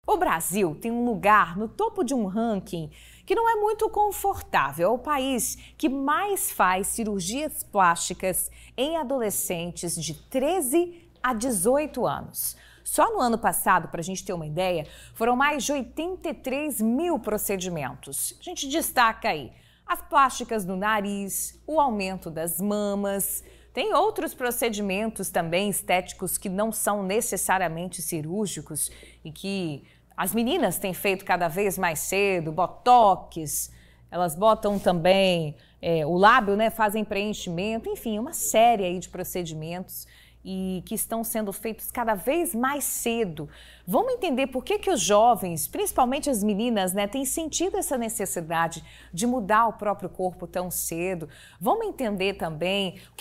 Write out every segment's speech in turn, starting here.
O Brasil tem um lugar no topo de um ranking que não é muito confortável. É o país que mais faz cirurgias plásticas em adolescentes de 13 a 18 anos. Só no ano passado, para a gente ter uma ideia, foram mais de 83 mil procedimentos. A gente destaca aí as plásticas do nariz, o aumento das mamas. Tem outros procedimentos também estéticos que não são necessariamente cirúrgicos e que as meninas têm feito cada vez mais cedo, botox, elas botam também o lábio, né, fazem preenchimento, enfim, uma série aí de procedimentos e que estão sendo feitos cada vez mais cedo. Vamos entender por que os jovens, principalmente as meninas, né, têm sentido essa necessidade de mudar o próprio corpo tão cedo. Vamos entender também o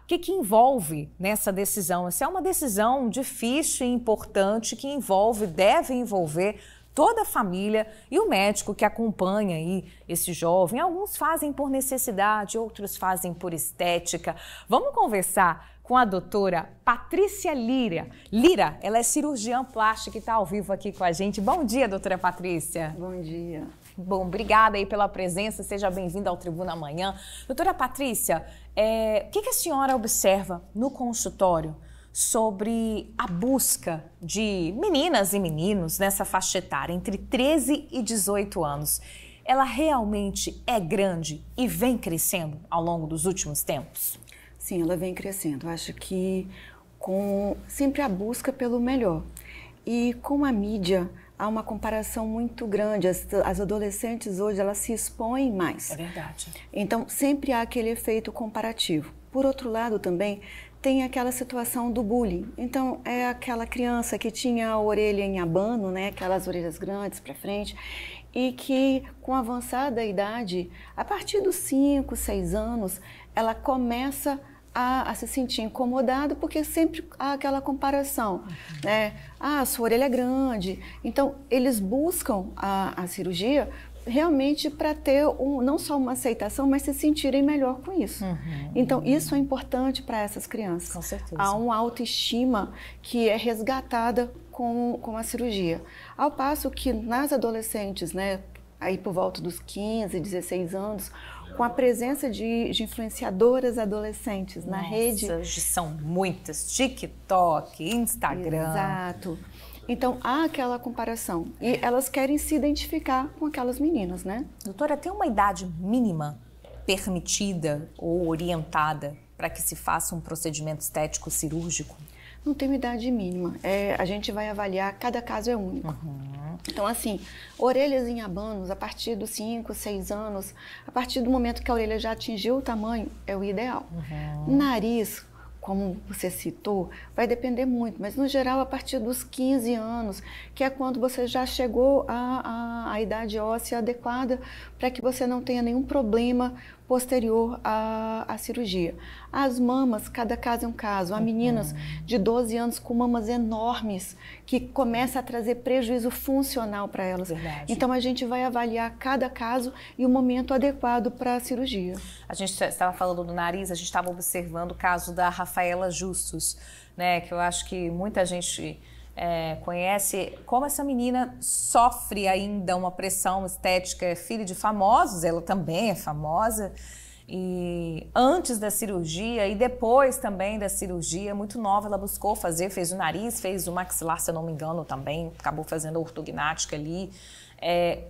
que envolve nessa decisão. Essa é uma decisão difícil e importante que deve envolver toda a família e o médico que acompanha aí esse jovem. Alguns fazem por necessidade, outros fazem por estética. Vamos conversar com a doutora Patrícia Lira. Ela é cirurgiã plástica e está ao vivo aqui com a gente. Bom dia, doutora Patrícia. Bom dia. Bom, obrigada aí pela presença, seja bem-vinda ao Tribuna Amanhã. Doutora Patrícia, o que a senhora observa no consultório sobre a busca de meninas e meninos nessa faixa etária, entre 13 e 18 anos? Ela realmente é grande e vem crescendo ao longo dos últimos tempos? Sim, ela vem crescendo. Eu acho que com sempre a busca pelo melhor. E com a mídia, há uma comparação muito grande. As adolescentes hoje, elas se expõem mais. É verdade. Então, sempre há aquele efeito comparativo. Por outro lado, também tem aquela situação do bullying. Então, é aquela criança que tinha a orelha em abano, né? Aquelas orelhas grandes para frente, e que, com a avançada idade, a partir dos 5, 6 anos, ela começa a se sentir incomodada, porque sempre há aquela comparação, né? Ah, sua orelha é grande. Então, eles buscam a cirurgia realmente para ter não só uma aceitação, mas se sentirem melhor com isso. Então, isso é importante para essas crianças. Com certeza. Há uma autoestima que é resgatada com a cirurgia. Ao passo que nas adolescentes, né, aí por volta dos 15, 16 anos, com a presença de influenciadoras adolescentes na rede. Hoje são muitas, TikTok, Instagram. Exato. Então, há aquela comparação e elas querem se identificar com aquelas meninas, né? Doutora, tem uma idade mínima permitida ou orientada para que se faça um procedimento estético cirúrgico? Não tem uma idade mínima. A gente vai avaliar, cada caso é único. Então, assim, orelhas em abanos, a partir dos 5, 6 anos, a partir do momento que a orelha já atingiu o tamanho, é o ideal. Nariz, como você citou, vai depender muito, mas no geral a partir dos 15 anos, que é quando você já chegou à idade óssea adequada para que você não tenha nenhum problema posterior à cirurgia. As mamas, cada caso é um caso. Há meninas de 12 anos com mamas enormes que começa a trazer prejuízo funcional para elas. Verdade. Então a gente vai avaliar cada caso e o momento adequado para a cirurgia. A gente estava falando do nariz, a gente estava observando o caso da Rafaela Justus, né, que eu acho que muita gente conhece, como essa menina sofre ainda uma pressão estética, é filha de famosos, ela também é famosa, e antes da cirurgia e depois também da cirurgia, muito nova, ela buscou fez o nariz, fez o maxilar, se eu não me engano também, acabou fazendo a ortognática ali.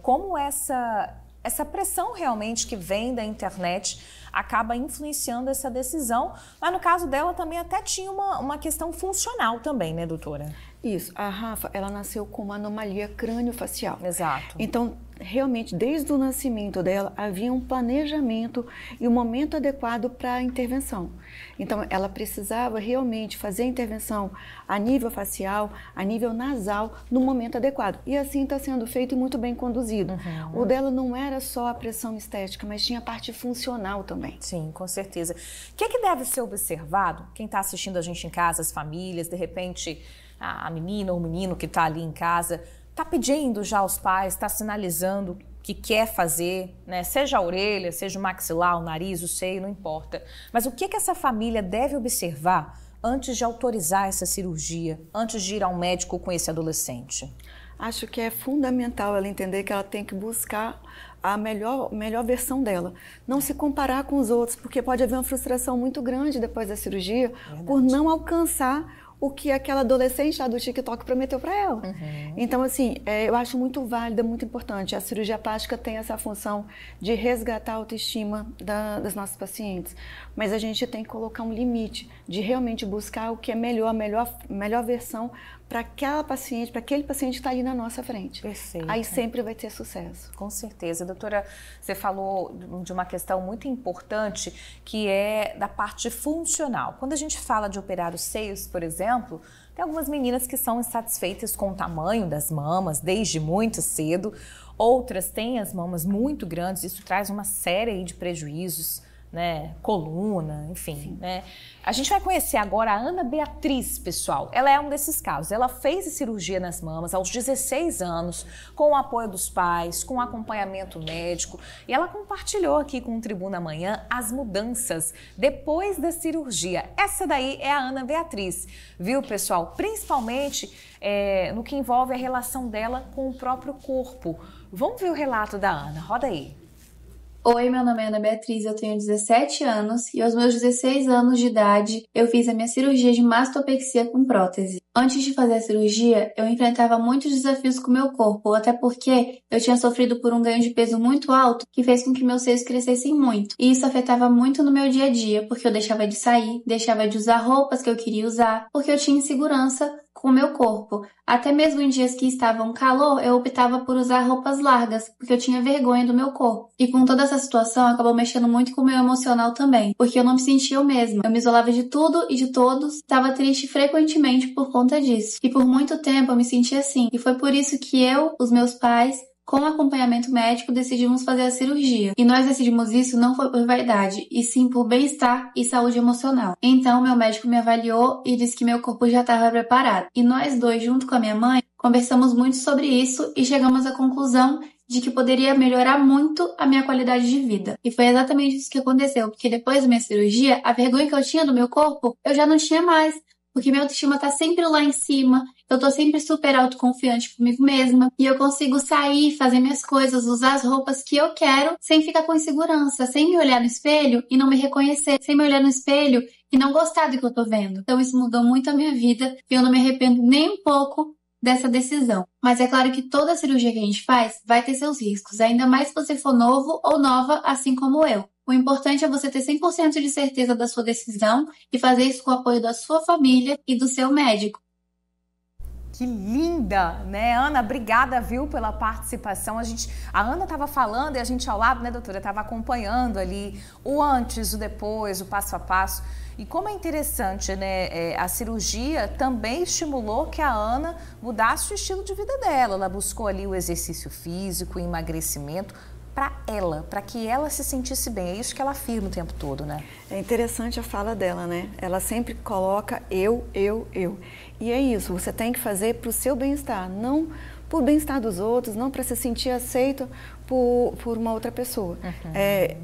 Como essa pressão realmente que vem da internet acaba influenciando essa decisão, mas no caso dela também até tinha uma questão funcional também, né, doutora? Isso, a Rafa, ela nasceu com uma anomalia crâniofacial. Exato. Então, realmente, desde o nascimento dela, havia um planejamento e um momento adequado para a intervenção. Então, ela precisava realmente fazer a intervenção a nível facial, a nível nasal, no momento adequado. E assim está sendo feito e muito bem conduzido. O dela não era só a pressão estética, mas tinha a parte funcional também. Sim, com certeza. O que deve ser observado? Quem está assistindo a gente em casa, as famílias, de repente a menina ou o menino que está ali em casa, está pedindo já aos pais, está sinalizando que quer fazer, né? Seja a orelha, seja o maxilar, o nariz, o seio, não importa. Mas o que essa família deve observar antes de autorizar essa cirurgia, antes de ir ao médico com esse adolescente? Acho que é fundamental ela entender que ela tem que buscar a melhor versão dela. Não se comparar com os outros, porque pode haver uma frustração muito grande depois da cirurgia por não alcançar o que aquela adolescente lá do TikTok prometeu para ela. Então, assim, eu acho muito válida, muito importante. A cirurgia plástica tem essa função de resgatar a autoestima das nossas pacientes, mas a gente tem que colocar um limite de realmente buscar o que é melhor, a melhor versão para aquela paciente, para aquele paciente que está ali na nossa frente. Perfeito. Aí sempre vai ter sucesso. Com certeza. Doutora, você falou de uma questão muito importante, que é da parte funcional. Quando a gente fala de operar os seios, por exemplo, tem algumas meninas que são insatisfeitas com o tamanho das mamas desde muito cedo, outras têm as mamas muito grandes, isso traz uma série de prejuízos, né, coluna, enfim, né? A gente vai conhecer agora a Ana Beatriz, pessoal. Ela é um desses casos. Ela fez a cirurgia nas mamas aos 16 anos, com o apoio dos pais, com acompanhamento médico, e ela compartilhou aqui com o Tribuna Amanhã as mudanças depois da cirurgia. Essa daí é a Ana Beatriz, viu, pessoal? Principalmente no que envolve a relação dela com o próprio corpo. Vamos ver o relato da Ana. Roda aí. Oi, meu nome é Ana Beatriz, eu tenho 17 anos e aos meus 16 anos de idade eu fiz a minha cirurgia de mastopexia com prótese. Antes de fazer a cirurgia, eu enfrentava muitos desafios com o meu corpo, até porque eu tinha sofrido por um ganho de peso muito alto que fez com que meus seios crescessem muito. E isso afetava muito no meu dia a dia, porque eu deixava de sair, deixava de usar roupas que eu queria usar, porque eu tinha insegurança com o meu corpo. Até mesmo em dias que estavam calor, eu optava por usar roupas largas, porque eu tinha vergonha do meu corpo. E com toda essa situação, acabou mexendo muito com o meu emocional também, porque eu não me sentia eu mesma. Eu me isolava de tudo e de todos, estava triste frequentemente por conta disso. E por muito tempo eu me sentia assim. E foi por isso que eu, os meus pais, com acompanhamento médico, decidimos fazer a cirurgia. E nós decidimos isso não foi por vaidade, e sim por bem-estar e saúde emocional. Então, meu médico me avaliou e disse que meu corpo já estava preparado. E nós dois, junto com a minha mãe, conversamos muito sobre isso e chegamos à conclusão de que poderia melhorar muito a minha qualidade de vida. E foi exatamente isso que aconteceu, porque depois da minha cirurgia, a vergonha que eu tinha do meu corpo, eu já não tinha mais. Porque minha autoestima tá sempre lá em cima, eu tô sempre super autoconfiante comigo mesma, e eu consigo sair, fazer minhas coisas, usar as roupas que eu quero, sem ficar com insegurança, sem me olhar no espelho e não me reconhecer, sem me olhar no espelho e não gostar do que eu tô vendo. Então isso mudou muito a minha vida, e eu não me arrependo nem um pouco dessa decisão. Mas é claro que toda cirurgia que a gente faz vai ter seus riscos, ainda mais se você for novo ou nova, assim como eu. O importante é você ter 100% de certeza da sua decisão e fazer isso com o apoio da sua família e do seu médico. Que linda, né, Ana? Obrigada, viu, pela participação. A Ana estava falando e a gente ao lado, né, doutora, estava acompanhando ali o antes, o depois, o passo a passo. E como é interessante, né, a cirurgia também estimulou que a Ana mudasse o estilo de vida dela. Ela buscou ali o exercício físico, o emagrecimento, para ela, para que ela se sentisse bem. É isso que ela afirma o tempo todo, né? É interessante a fala dela, né? Ela sempre coloca eu. E é isso, você tem que fazer para o seu bem-estar, não por bem-estar dos outros, não para se sentir aceito por uma outra pessoa.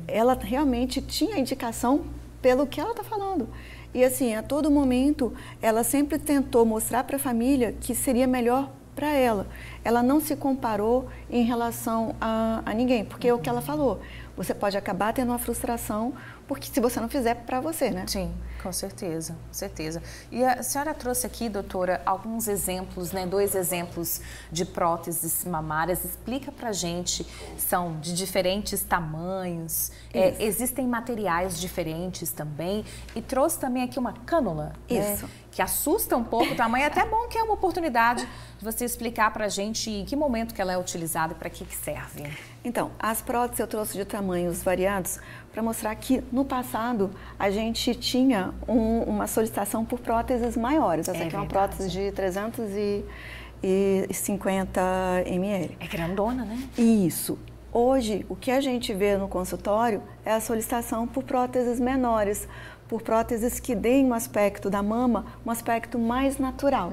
Ela realmente tinha indicação pelo que ela está falando. E assim, a todo momento, ela sempre tentou mostrar para a família que seria melhor para ela. Ela não se comparou em relação a ninguém, porque é o que ela falou. Você pode acabar tendo uma frustração, porque se você não fizer para você, né? Sim, com certeza, com certeza. E a senhora trouxe aqui, doutora, alguns exemplos, né? 2 exemplos de próteses mamárias. Explica pra gente, são de diferentes tamanhos, existem materiais diferentes também, e trouxe também aqui uma cânula, isso, né? Que assusta um pouco o tamanho. É até bom que é uma oportunidade de você explicar pra gente em que momento que ela é utilizada e para que serve. Então, as próteses eu trouxe de tamanhos variados para mostrar que no passado a gente tinha uma solicitação por próteses maiores. Essa aqui é uma prótese de 350 ml. É grandona, né? Isso. Hoje, o que a gente vê no consultório é a solicitação por próteses menores, por próteses que deem um aspecto da mama, um aspecto mais natural.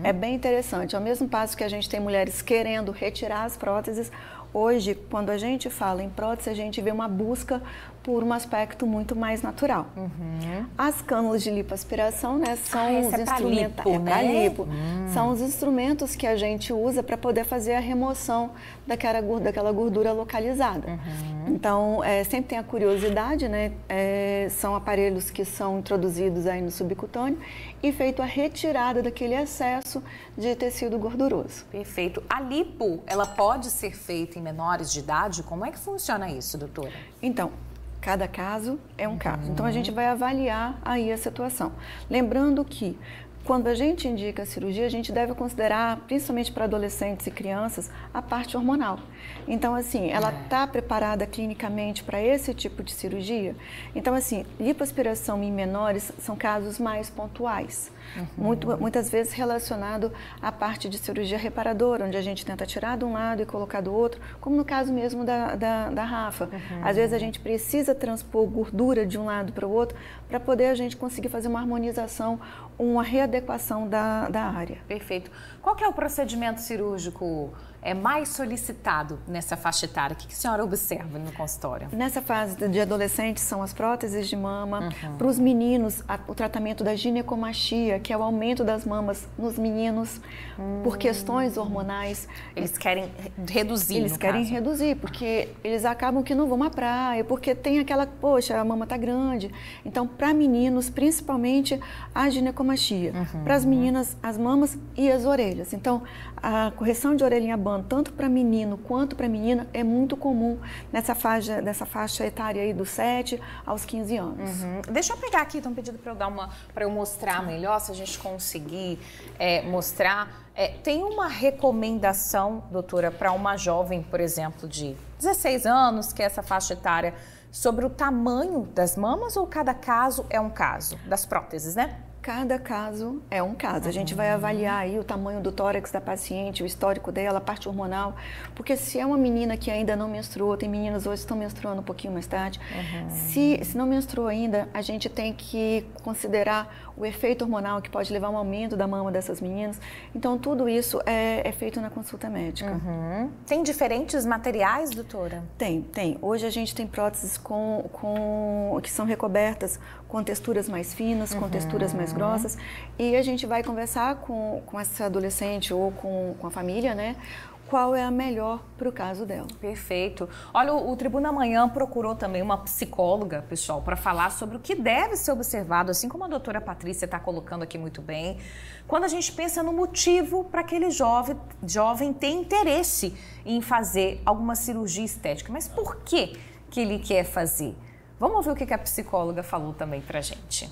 É bem interessante. Ao mesmo passo que a gente tem mulheres querendo retirar as próteses, Hoje, quando a gente fala em prótese, a gente vê uma busca por um aspecto muito mais natural. As cânulas de lipoaspiração, né, são os instrumentos são os instrumentos que a gente usa para poder fazer a remoção daquela gordura localizada. Então, sempre tem a curiosidade, né? São aparelhos que são introduzidos aí no subcutâneo e feito a retirada daquele excesso de tecido gorduroso. Perfeito. A lipo, ela pode ser feita em menores de idade? Como é que funciona isso, doutora? Então, cada caso é um caso. Então, a gente vai avaliar aí a situação. Lembrando que, quando a gente indica a cirurgia, a gente deve considerar, principalmente para adolescentes e crianças, a parte hormonal. Então, assim, ela está preparada clinicamente para esse tipo de cirurgia? Então, assim, lipoaspiração em menores são casos mais pontuais. Muitas vezes relacionado à parte de cirurgia reparadora, onde a gente tenta tirar de um lado e colocar do outro, como no caso mesmo da Rafa. Às vezes a gente precisa transpor gordura de um lado para o outro para poder a gente conseguir fazer uma harmonização, uma readequação da área. Perfeito. Qual que é o procedimento cirúrgico mais solicitado nessa faixa etária? O que a senhora observa no consultório? Nessa fase de adolescentes são as próteses de mama. Para os meninos, o tratamento da ginecomastia, que é o aumento das mamas nos meninos, por questões hormonais. Eles querem reduzir, Eles querem reduzir, porque eles acabam que não vão à praia, porque tem aquela, poxa, a mama tá grande. Então, para meninos, principalmente a ginecomastia. Para as meninas, as mamas e as orelhas. Então, a correção de orelha em abano, tanto para menino quanto para menina, é muito comum nessa faixa etária aí dos 7 aos 15 anos. Deixa eu pegar aqui, estão pedindo para eu mostrar melhor, se a gente conseguir mostrar. Tem uma recomendação, doutora, para uma jovem, por exemplo, de 16 anos, que é essa faixa etária, sobre o tamanho das mamas, ou cada caso é um caso? Das próteses, né? Cada caso é um caso. A gente vai avaliar aí o tamanho do tórax da paciente, o histórico dela, a parte hormonal, porque se é uma menina que ainda não menstruou, tem meninas hoje que estão menstruando um pouquinho mais tarde, se não menstruou ainda, a gente tem que considerar o efeito hormonal que pode levar a um aumento da mama dessas meninas. Então, tudo isso é feito na consulta médica. Tem diferentes materiais, doutora? Tem. Hoje a gente tem próteses que são recobertas com texturas mais finas, com texturas mais grossas, e a gente vai conversar com essa adolescente ou com a família, né? Qual é a melhor para o caso dela. Perfeito. Olha, o Tribuna Amanhã procurou também uma psicóloga, pessoal, para falar sobre o que deve ser observado, assim como a doutora Patrícia está colocando aqui muito bem, quando a gente pensa no motivo para aquele jovem ter interesse em fazer alguma cirurgia estética. Mas por que ele quer fazer? Vamos ouvir o que a psicóloga falou também para a gente.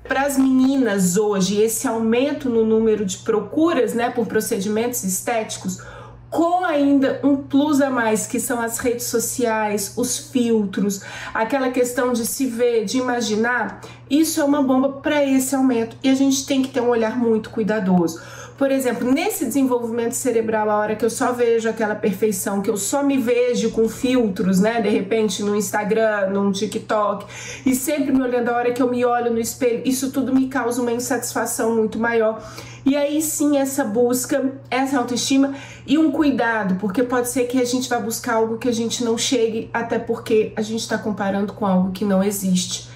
Para as meninas hoje, esse aumento no número de procuras, né, por procedimentos estéticos, com ainda um plus a mais, que são as redes sociais, os filtros, aquela questão de se ver, de imaginar, isso é uma bomba para esse aumento e a gente tem que ter um olhar muito cuidadoso. Por exemplo, nesse desenvolvimento cerebral, a hora que eu só vejo aquela perfeição, que eu só me vejo com filtros, né, de repente no Instagram, no TikTok, e sempre me olhando, a hora que eu me olho no espelho, isso tudo me causa uma insatisfação muito maior. E aí sim, essa busca, essa autoestima e um cuidado, porque pode ser que a gente vá buscar algo que a gente não chegue, até porque a gente está comparando com algo que não existe.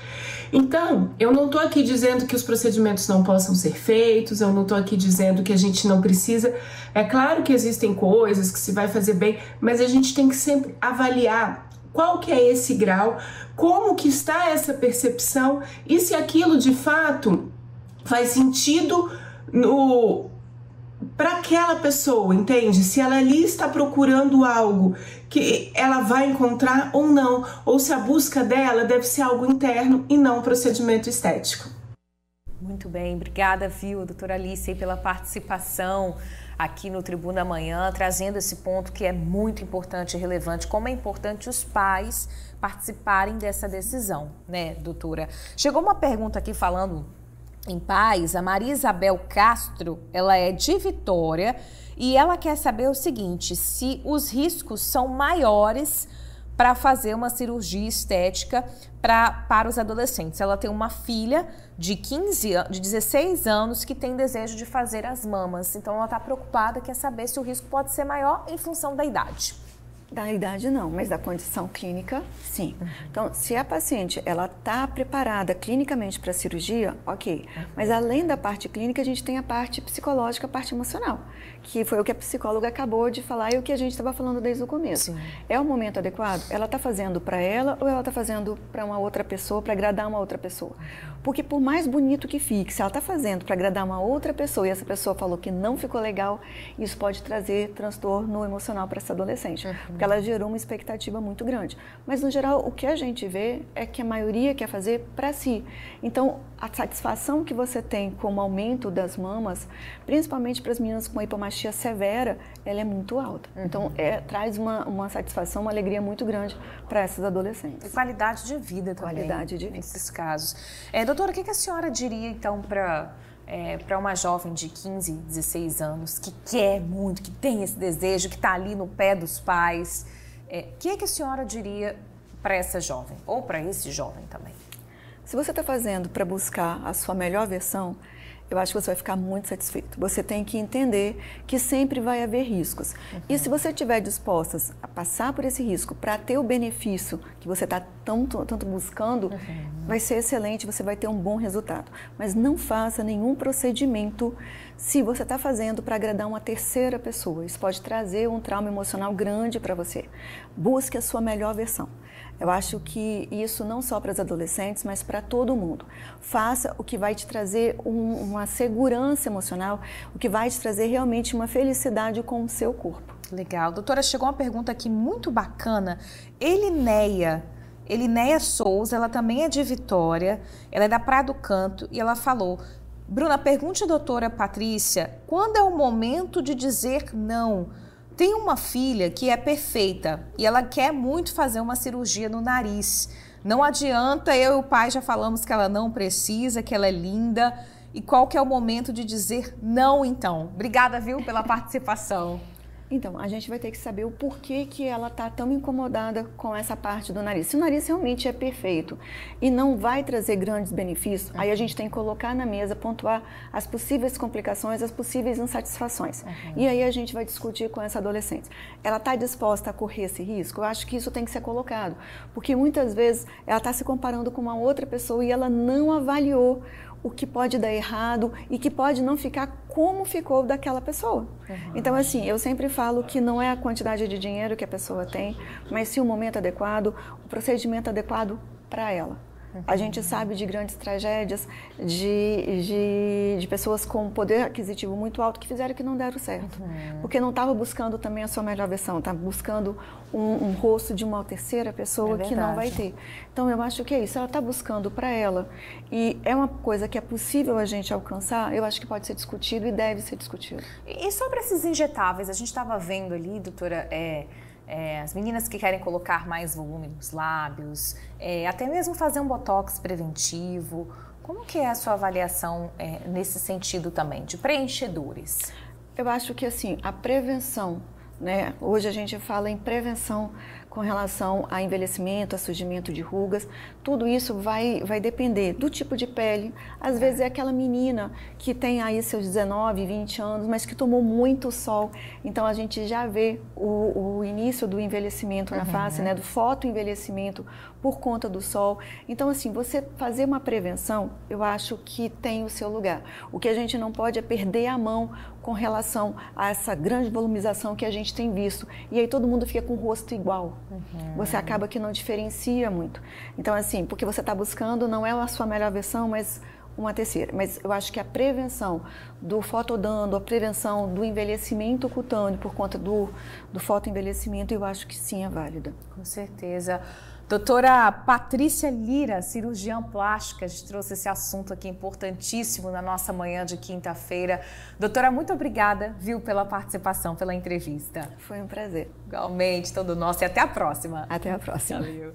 Então, eu não estou aqui dizendo que os procedimentos não possam ser feitos, eu não estou aqui dizendo que a gente não precisa. É claro que existem coisas que se vai fazer bem, mas a gente tem que sempre avaliar qual que é esse grau, como que está essa percepção e se aquilo de fato faz sentido para aquela pessoa, entende? Se ela ali está procurando algo que ela vai encontrar ou não, ou se a busca dela deve ser algo interno e não um procedimento estético. Muito bem, obrigada, doutora Alice, pela participação aqui no Tribuna Amanhã, trazendo esse ponto que é muito importante e relevante, como é importante os pais participarem dessa decisão, né, doutora? Chegou uma pergunta aqui falando em pais, a Maria Isabel Castro, ela é de Vitória e ela quer saber o seguinte, se os riscos são maiores para fazer uma cirurgia estética para os adolescentes. Ela tem uma filha de 16 anos que tem desejo de fazer as mamas, então ela está preocupada, quer saber se o risco pode ser maior em função da idade. Da idade não, mas da condição clínica, sim. Então, se a paciente ela está preparada clinicamente para a cirurgia, ok. Mas além da parte clínica, a gente tem a parte psicológica, a parte emocional, que foi o que a psicóloga acabou de falar e o que a gente estava falando desde o começo. Sim. É o momento adequado? Ela está fazendo para ela ou ela está fazendo para uma outra pessoa, para agradar uma outra pessoa? Porque por mais bonito que fique, se ela está fazendo para agradar uma outra pessoa e essa pessoa falou que não ficou legal, isso pode trazer transtorno emocional para essa adolescente. Porque ela gerou uma expectativa muito grande. Mas, no geral, o que a gente vê é que a maioria quer fazer para si. Então, a satisfação que você tem com o aumento das mamas, principalmente para as meninas com hipomastia severa, ela é muito alta. Então, traz uma satisfação, uma alegria muito grande para essas adolescentes. E qualidade de vida também. Qualidade de vida. Nesses casos. Doutora, o que a senhora diria, então, para uma jovem de 15, 16 anos que quer muito, que tem esse desejo, que está ali no pé dos pais? O que a senhora diria para essa jovem, ou para esse jovem também? Se você está fazendo para buscar a sua melhor versão, eu acho que você vai ficar muito satisfeito. Você tem que entender que sempre vai haver riscos. E se você estiver disposta a passar por esse risco para ter o benefício que você está tanto buscando, vai ser excelente, você vai ter um bom resultado. Mas não faça nenhum procedimento se você está fazendo para agradar uma terceira pessoa. Isso pode trazer um trauma emocional grande para você. Busque a sua melhor versão. Eu acho que isso não só para as adolescentes, mas para todo mundo. Faça o que vai te trazer uma segurança emocional, o que vai te trazer realmente uma felicidade com o seu corpo. Legal. Doutora, chegou uma pergunta aqui muito bacana. Elinéia Souza, ela também é de Vitória, ela é da Praia do Canto e ela falou: Bruna, pergunte à doutora Patrícia, quando é o momento de dizer não? Tem uma filha que é perfeita e ela quer muito fazer uma cirurgia no nariz. Não adianta, eu e o pai já falamos que ela não precisa, que ela é linda. E qual que é o momento de dizer não, então? Obrigada, viu, pela participação. Então, a gente vai ter que saber o porquê que ela está tão incomodada com essa parte do nariz. Se o nariz realmente é perfeito e não vai trazer grandes benefícios, aí a gente tem que colocar na mesa, pontuar as possíveis complicações, as possíveis insatisfações. E aí a gente vai discutir com essa adolescente. Ela está disposta a correr esse risco? Eu acho que isso tem que ser colocado, porque muitas vezes ela está se comparando com uma outra pessoa e ela não avaliou o que pode dar errado e que pode não ficar como ficou daquela pessoa. Então, assim, eu sempre falo que não é a quantidade de dinheiro que a pessoa tem, mas sim o momento adequado, o procedimento adequado para ela. A gente sabe de grandes tragédias, de pessoas com poder aquisitivo muito alto que fizeram que não deram certo. Porque não estava buscando também a sua melhor versão, estava buscando um rosto de uma terceira pessoa que não vai ter. Então, eu acho que é isso, ela está buscando para ela e é uma coisa que é possível a gente alcançar, eu acho que pode ser discutido e deve ser discutido. E sobre esses injetáveis, a gente estava vendo ali, doutora, as meninas que querem colocar mais volume nos lábios, até mesmo fazer um botox preventivo. Como que é a sua avaliação nesse sentido também, de preenchedores? Eu acho que assim, a prevenção, né? Hoje a gente fala em prevenção com relação a envelhecimento, a surgimento de rugas, tudo isso vai depender do tipo de pele. Às vezes é aquela menina que tem aí seus 19, 20 anos, mas que tomou muito sol. Então a gente já vê o início do envelhecimento na face, né? Do fotoenvelhecimento por conta do sol. Então assim, você fazer uma prevenção, eu acho que tem o seu lugar. O que a gente não pode é perder a mão com relação a essa grande volumização que a gente tem visto. E aí todo mundo fica com o rosto igual. Você acaba que não diferencia muito. Então, assim, porque você está buscando não é a sua melhor versão, mas uma terceira. Mas eu acho que a prevenção do fotodano, a prevenção do envelhecimento cutâneo por conta do fotoenvelhecimento, eu acho que sim é válida. Com certeza. Doutora Patrícia Lira, cirurgiã plástica, a gente trouxe esse assunto aqui importantíssimo na nossa manhã de quinta-feira. Doutora, muito obrigada, viu, pela participação, pela entrevista. Foi um prazer. Igualmente, todo nosso. E até a próxima. Até a próxima. Valeu.